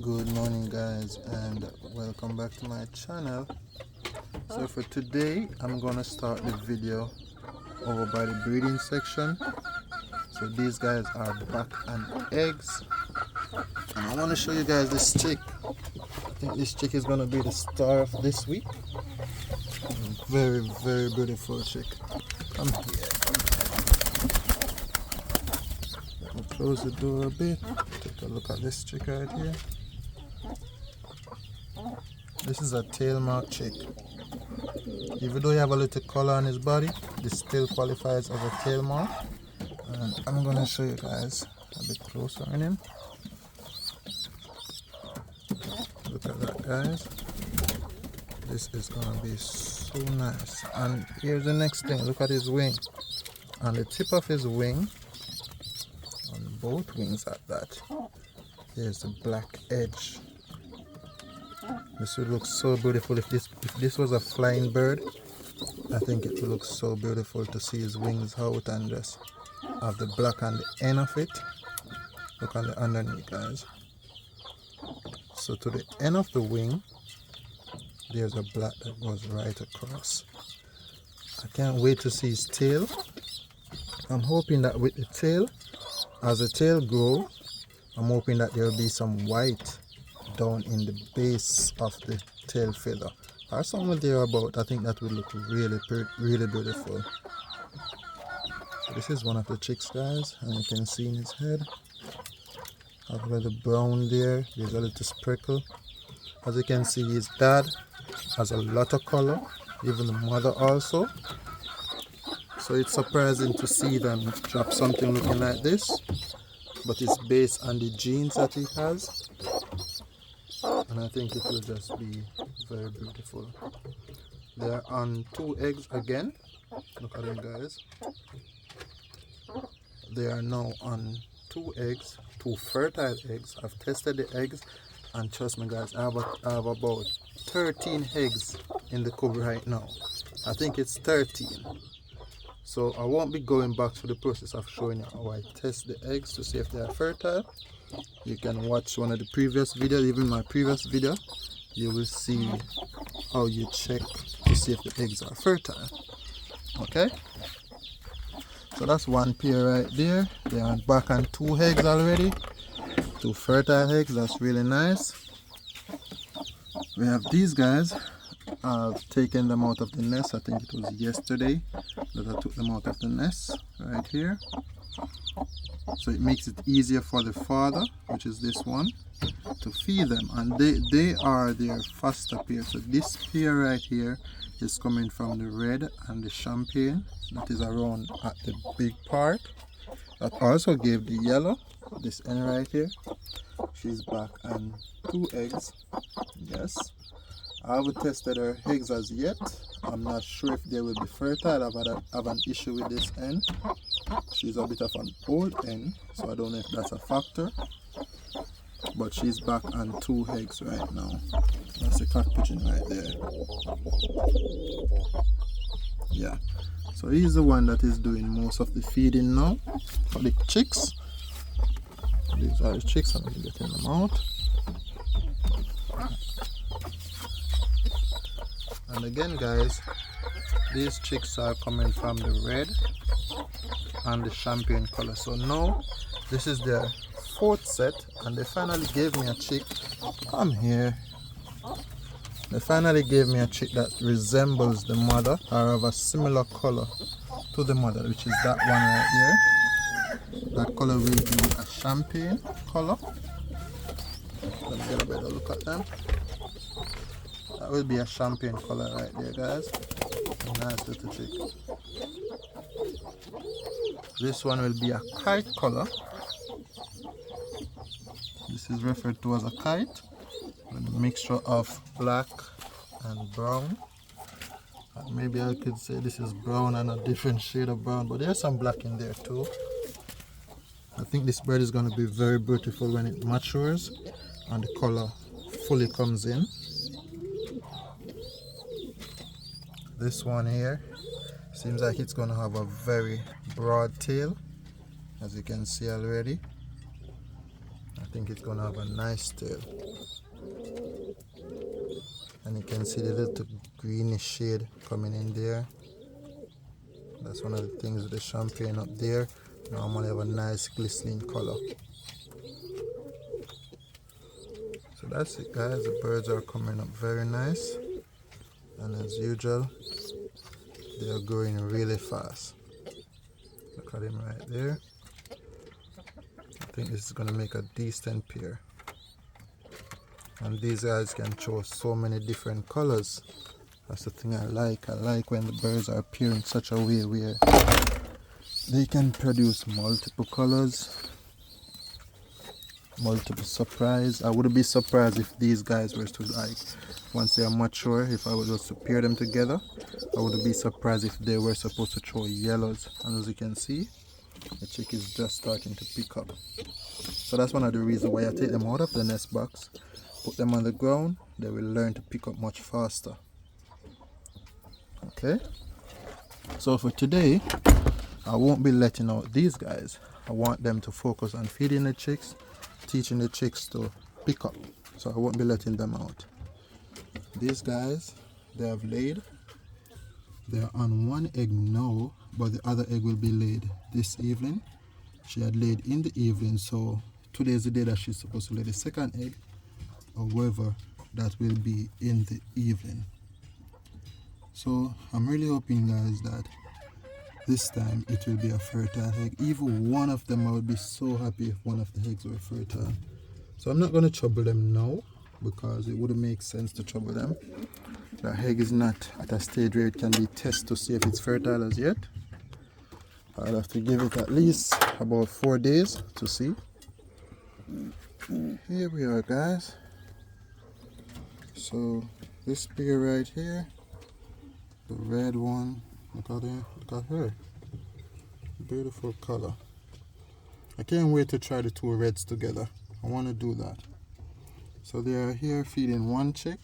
Good morning guys, and welcome back to my channel. So for today I'm gonna start the video over by the breeding section. So these guys are back and eggs, and I want to show you guys this chick. I think this chick is gonna be the star of this week. Very beautiful chick. Come here. Let me close the door a bit. Take a look at this chick right here. This is a tail mark chick. Even though you have a little color on his body, this still qualifies as a tail mark. And I'm gonna show you guys a bit closer on him. Look at that, guys. This is gonna be so nice. And here's the next thing. Look at his wing. On the tip of his wing, on both wings at that, there's a black edge. This would look so beautiful if this was a flying bird. I think it would look so beautiful to see his wings out and just have the black on the end of it. Look on the underneath, guys. So to the end of the wing, there's a black that goes right across. I can't wait to see his tail. I'm hoping that with the tail, as the tail grows, I'm hoping that there will be some white down in the base of the tail feather or somewhere there about. I think that would look really beautiful. So this is one of the chicks, guys, and you can see in his head I've got the brown there. There's a little sprinkle. As you can see, his dad has a lot of color, even the mother also. So it's surprising to see them drop something looking like this, but it's based on the genes that he has. And I think it will just be very beautiful. They're on 2 eggs again. Look at them, guys. They are now on 2 eggs, 2 fertile eggs. I've tested the eggs, and trust me, guys, I have about 13 eggs in the cover right now. I think it's 13. So I won't be going back to the process of showing you how I test the eggs to see if they are fertile. You can watch one of the previous videos, even my previous video. You will see how you check to see if the eggs are fertile. Okay, so that's one pair right there. They are back on 2 eggs already, 2 fertile eggs. That's really nice. We have these guys. I've taken them out of the nest. I think it was yesterday that I took them out of the nest right here. So it makes it easier for the father, which is this one, to feed them. And they are their foster pair. So this pair right here is coming from the red and the champagne that is around at the big part. That also gave the yellow, this end right here. She's back on 2 eggs. Yes. I haven't tested her eggs as yet. I'm not sure if they will be fertile. I have an issue with this hen. She's a bit of an old hen, so I don't know if that's a factor. But she's back on 2 eggs right now. That's the cock pigeon right there. Yeah. So he's the one that is doing most of the feeding now for the chicks. These are the chicks. I'm getting them out. And again, guys, these chicks are coming from the red and the champagne color. So now this is their 4th set, and they finally gave me a chick. Come here. They finally gave me a chick that resembles the mother or of a similar color to the mother, which is that one right here. That color will be a champagne color. Let me get a better look at them. That will be a champagne color right there, guys. A nice little chick. This one will be a kite color. This is referred to as a kite. A mixture of black and brown. Maybe I could say this is brown and a different shade of brown, but there's some black in there too. I think this bird is going to be very beautiful when it matures and the color fully comes in. This one here seems like it's going to have a very broad tail, as you can see already. think it's gonna have a nice tail. And you can see the little greenish shade coming in there. That's one of the things with the champagne up there. Normally have a nice glistening color. So that's it, guys. The birds are coming up very nice, and as usual they are growing really fast. Look at him right there. I think this is going to make a decent pair. And these guys can show so many different colors. That's the thing I like. I like when the birds are pairing such a way where they can produce multiple colors, multiple surprise. I wouldn't be surprised if these guys were to, like, once they are mature, if I was to pair them together, I wouldn't be surprised if they were supposed to throw yellows. And as you can see, the chick is just starting to pick up. So that's one of the reasons why I take them out of the nest box, put them on the ground. They will learn to pick up much faster. Okay, so for today I won't be letting out these guys. I want them to focus on feeding the chicks, teaching the chicks to pick up. So I won't be letting them out. These guys, they have laid. They're on one egg now, but the other egg will be laid this evening. She had laid in the evening, so today is the day that she's supposed to lay the second egg. However, that will be in the evening. So I'm really hoping, guys, that this time it will be a fertile egg. Even one of them, I would be so happy if one of the eggs were fertile. So I'm not going to trouble them now, because it wouldn't make sense to trouble them. The egg is not at a stage where it can be tested to see if it's fertile as yet. I'll have to give it at least about 4 days to see. Here we are, guys. So this pair right here, the red one, look at her, look at her. Beautiful color. I can't wait to try the two reds together. I want to do that. So they are here feeding one chick.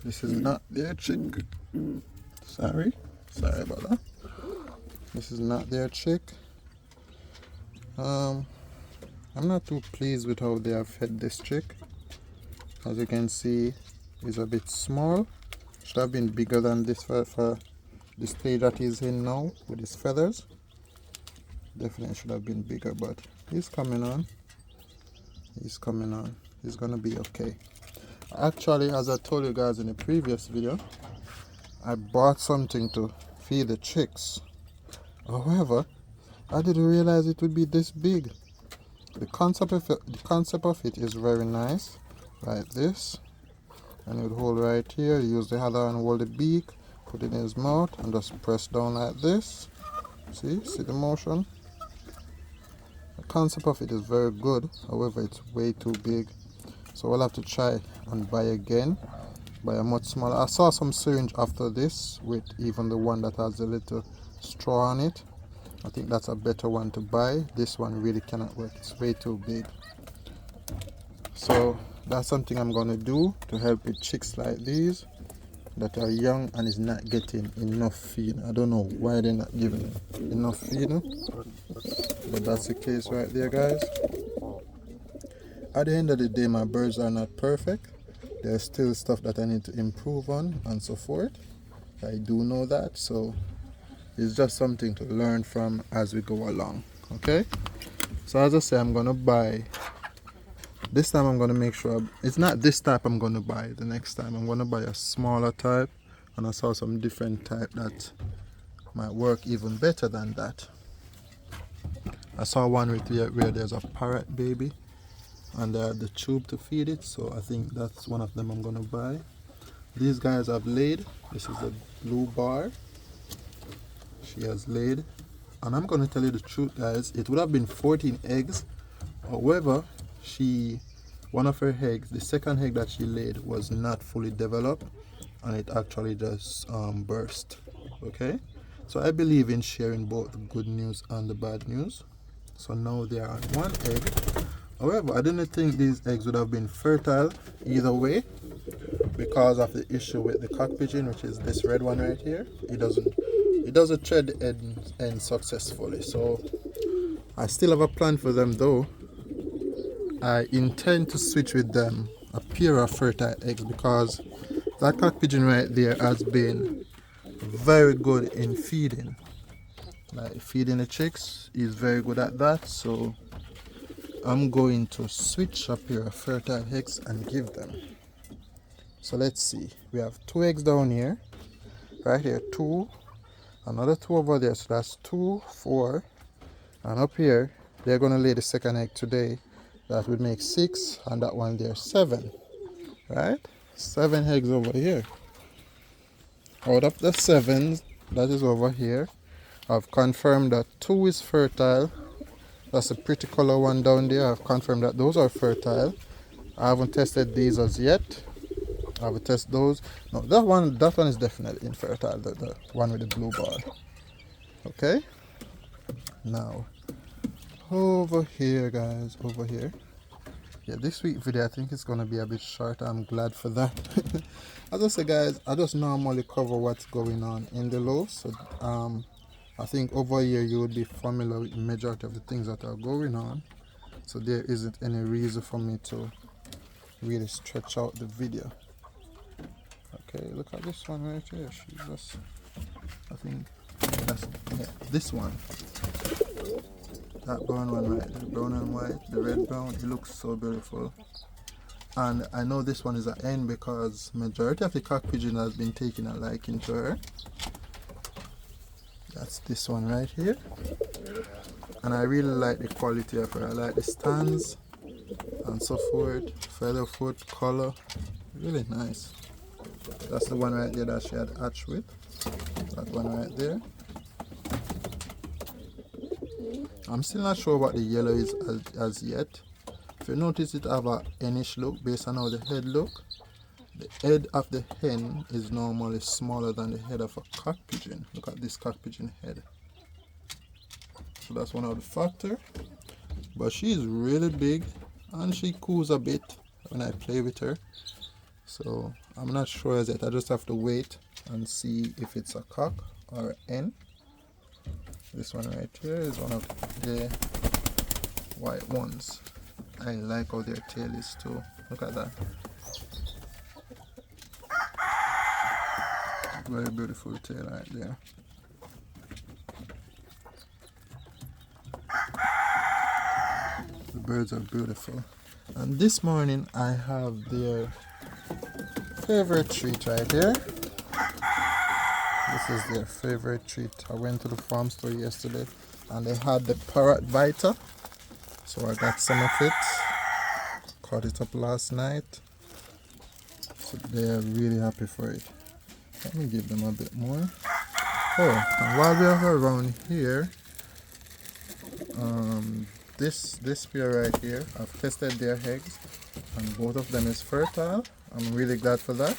This is not their chick. Sorry about that. This is not their chick. I'm not too pleased with how they have fed this chick. As you can see, it's a bit small. Should have been bigger than this for the stage that he's in now with his feathers. Definitely should have been bigger, but he's coming on. He's coming on. He's gonna be okay. Actually, as I told you guys in the previous video, I bought something to feed the chicks. However, I didn't realize it would be this big. The concept of it is very nice, like this. And it would hold right here. Use the other and hold the beak, put it in his mouth, and just press down like this. See the motion? The concept of it is very good. However, it's way too big. So we'll have to try and buy again. Buy a much smaller. I saw some syringe after this with even the one that has a little straw on it. I think that's a better one to buy. This one really cannot work. It's way too big. So that's something I'm going to do to help with chicks like these that are young and is not getting enough feed. I don't know why they're not giving them enough feed, but that's the case right there, guys. At the end of the day, my birds are not perfect. There's still stuff that I need to improve on and so forth. I do know that, so it's just something to learn from as we go along. Okay, so as I say, I'm gonna buy this time. I'm gonna make sure it's not this type I'm gonna buy. The next time I'm gonna buy a smaller type, and I saw some different type that might work even better than that. I saw one where there's a parrot baby and the tube to feed it, so I think that's one of them I'm gonna buy. These guys have laid. This is a blue bar. She has laid, and I'm gonna tell you the truth, guys, it would have been 14 eggs. However, one of her eggs, the second egg that she laid, was not fully developed, and it actually just burst. Okay, so I believe in sharing both the good news and the bad news. So now they are on one egg. However, I didn't think these eggs would have been fertile either way, because of the issue with the cock pigeon, which is this red one right here. It doesn't thread the end successfully. So I still have a plan for them though. I intend to switch with them a pair of fertile eggs because that cock pigeon right there has been very good in feeding. Like feeding the chicks, he's very good at that. So I'm going to switch a pair of fertile eggs and give them. So let's see. We have 2 eggs down here. Right here, 2. Another 2 over there. So that's 2, 4. And up here, they're going to lay the second egg today. That would make 6. And that one there, 7. Right? 7 eggs over here. Out of the 7 that is over here, I've confirmed that 2 is fertile. That's a pretty color one down there. I've confirmed that those are fertile. I haven't tested these as yet. I will test those. No, that one is definitely infertile. The one with the blue ball. Okay. Now, over here, guys, over here. Yeah, this week video I think it's gonna be a bit short. I'm glad for that. As I say, guys, I just normally cover what's going on in the loft. So I think over here you would be familiar with the majority of the things that are going on. So there isn't any reason for me to really stretch out the video. Okay, look at this one right here. She's just, I think that's, yeah, this one. That brown one right there, brown and white, the red brown, it looks so beautiful. And I know this one is an hen because majority of the cock pigeon has been taking a liking to her. That's this one right here. And I really like the quality of her. I like the stands and so forth, feather foot, color, really nice. That's the one right there that she had hatched with. That one right there. I'm still not sure what the yellow is as yet. If you notice, it have a henish look based on how the head look. The head of the hen is normally smaller than the head of a cock pigeon. Look at this cock pigeon head. So that's one of the factors. But she's really big and she coos a bit when I play with her. So I'm not sure as yet. I just have to wait and see if it's a cock or an hen. This one right here is one of the white ones. I like how their tail is too. Look at that. Very beautiful tail right there. The birds are beautiful. And this morning I have their favorite treat right here. This is their favorite treat. I went to the farm store yesterday and they had the parrot biter. So I got some of it. Caught it up last night. So they are really happy for it. Let me give them a bit more. Oh, and while we are around here, this pair right here, I've tested their eggs and both of them is fertile. I'm really glad for that.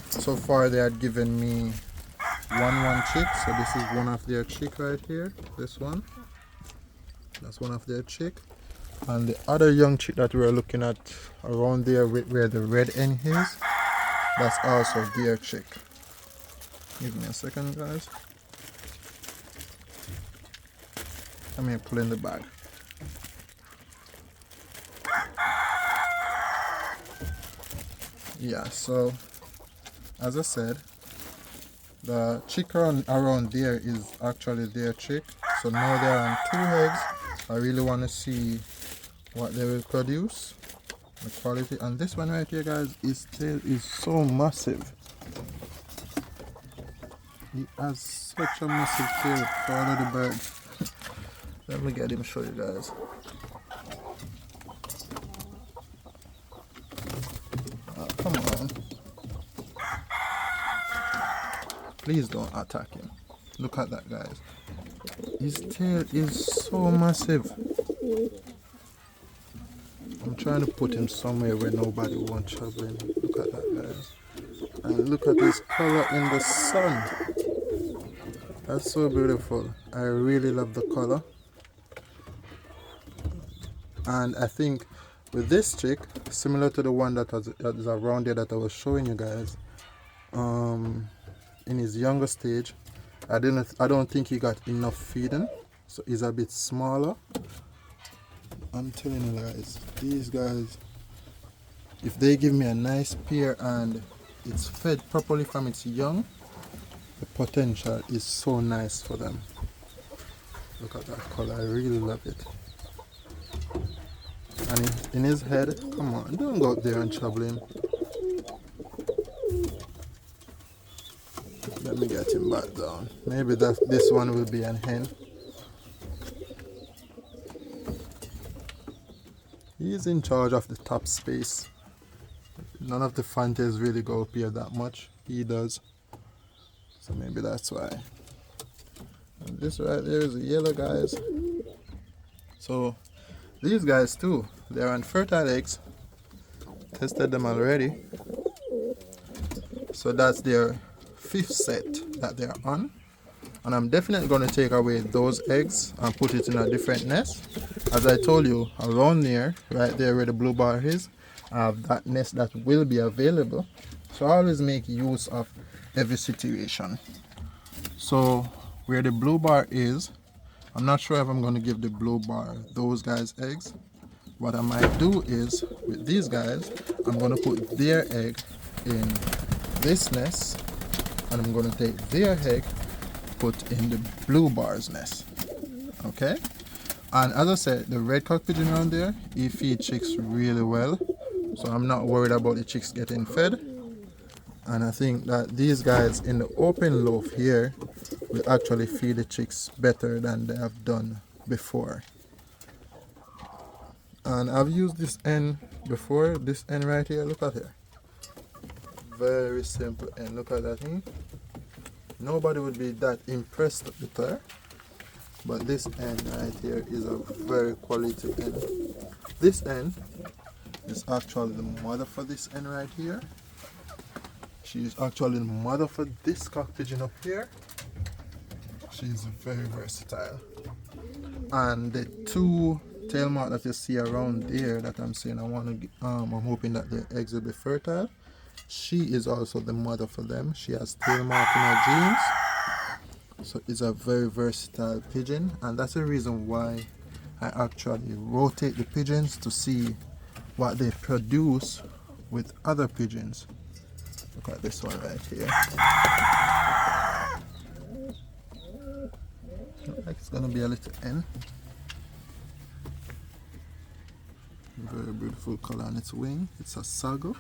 So far they had given me one chick, so this is one of their chick right here. This one, that's one of their chick, and the other young chick that we are looking at around there where the red hen is, that's also their chick. Give me a second, guys. Let me pull in the bag. Yeah, so as I said, the chick around there is actually their chick. So now they're on 2 eggs. I really want to see what they will produce, the quality. And this one right here, guys, his tail is so massive. He has such a massive tail for all of the birds. Let me get him show you guys. Oh, come on. Please don't attack him. Look at that, guys. His tail is so massive. I'm trying to put him somewhere where nobody won't trouble him. Look at that, guys. And look at his color in the sun. That's so beautiful. I really love the color. And I think with this chick, similar to the one that is around there that I was showing you guys, in his younger stage, I don't think he got enough feeding, so he's a bit smaller. I'm telling you guys, these guys, if they give me a nice pair and it's fed properly from its young, the potential is so nice for them. Look at that color, I really love it. And in his head, come on, don't go up there and trouble him. Let me get him back down. Maybe this one will be an hen. He is in charge of the top space. None of the Fantails really go up here that much. He does. So maybe that's why. And this right there is a yellow, guys. So these guys too, they're on fertile eggs. Tested them already. So that's their 5th set that they're on. And I'm definitely going to take away those eggs and put it in a different nest. As I told you, around there, right there where the blue bar is, I have that nest that will be available. So I always make use of every situation. So where the blue bar is, I'm not sure if I'm going to give the blue bar those guys eggs. What I might do is, with these guys, I'm going to put their egg in this nest, and I'm going to take their egg, put in the blue bar's nest. Okay, and as I said, the red cock pigeon around there, he feeds chicks really well, so I'm not worried about the chicks getting fed. And I think that these guys in the open loft here will actually feed the chicks better than they have done before. And I've used this hen before, this hen right here, look at her. Very simple hen, look at that thing. Nobody would be that impressed with her, but this hen right here is a very quality hen. This hen is actually the mother for this hen right here. She is actually the mother for this cock pigeon up here. She is very versatile. And the 2 tail mark that you see around there that I'm saying I'm hoping that the eggs will be fertile. She is also the mother for them. She has tail mark in her genes. So it's a very versatile pigeon, and that's the reason why I actually rotate the pigeons to see what they produce with other pigeons. Look at this one right here. Looks like it's gonna be a little hen. Very beautiful color on its wing. It's a sago.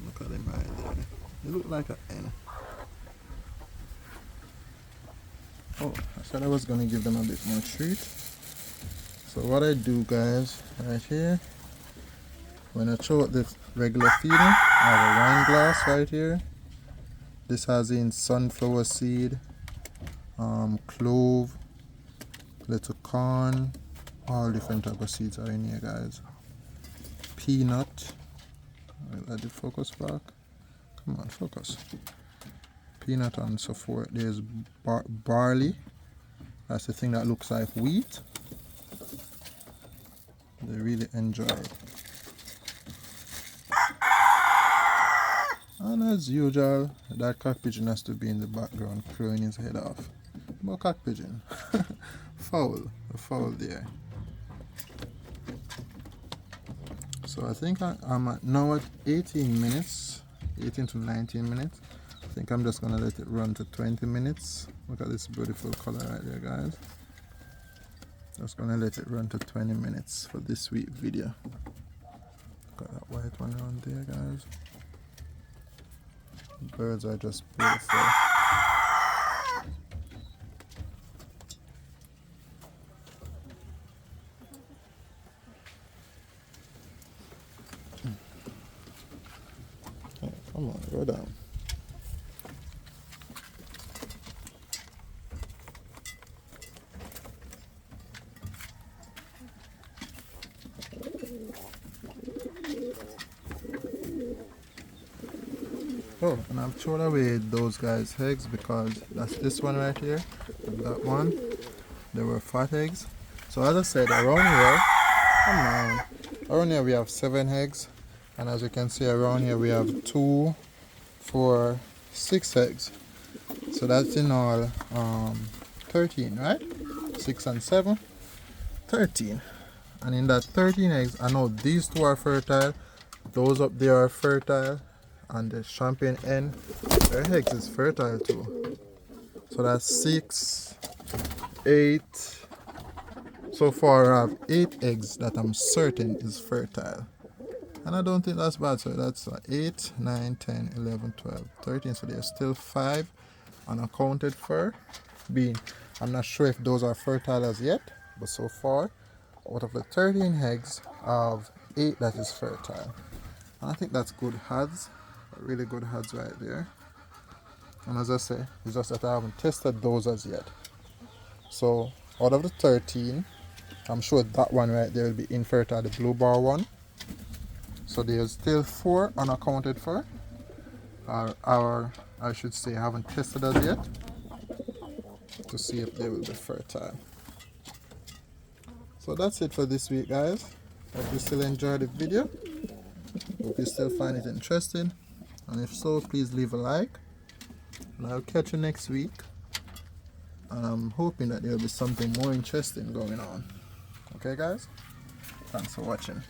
Look at him right there. He look like a hen. Oh, I said I was gonna give them a bit more treat. So what I do, guys, right here, when I throw out the regular feeding, I have a wine glass right here. This has in sunflower seed, clove, little corn, all different type of seeds are in here, guys. Peanut. Let it focus back. Come on, focus. Peanut and so forth. There's barley. That's the thing that looks like wheat. They really enjoy it. And as usual, that cock pigeon has to be in the background crowing his head off. More cock pigeon. Fowl. A fowl there. So I think I'm now at 18 minutes. 18 to 19 minutes. I think I'm just gonna let it run to 20 minutes. Look at this beautiful color right there, guys. Just gonna let it run to 20 minutes for this sweet video. Look at that white one around there, guys. Birds are just beautiful. Oh, come on, go down. Oh, and I've thrown away those guys' eggs because that's this one right here and that one. They were fat eggs. So as I said, around here, come on, around here we have 7 eggs, and as you can see around here we have 2, 4, 6 eggs. So that's in all 13, right? 6 and 7. 13. And in that 13 eggs, I know these two are fertile, those up there are fertile, and the champagne hen, their eggs is fertile too. So that's 6, 8. So far I have 8 eggs that I'm certain is fertile. And I don't think that's bad. So that's 8, 9, 10, 11, 12, 13. So there's still 5 unaccounted for. Being, I'm not sure if those are fertile as yet, but so far, out of the 13 eggs, I have 8 that is fertile. And I think that's good odds, really good odds right there. And as I say, it's just that I haven't tested those as yet. So out of the 13, I'm sure that one right there will be infertile, the blue bar one. So there's still 4 unaccounted for, or I should say I haven't tested as yet, to see if they will be fertile. So that's it for this week, guys. Hope you still enjoyed the video. Hope you still find it interesting. And if so, please leave a like. And I'll catch you next week. And I'm hoping that there will be something more interesting going on. Okay, guys? Thanks for watching.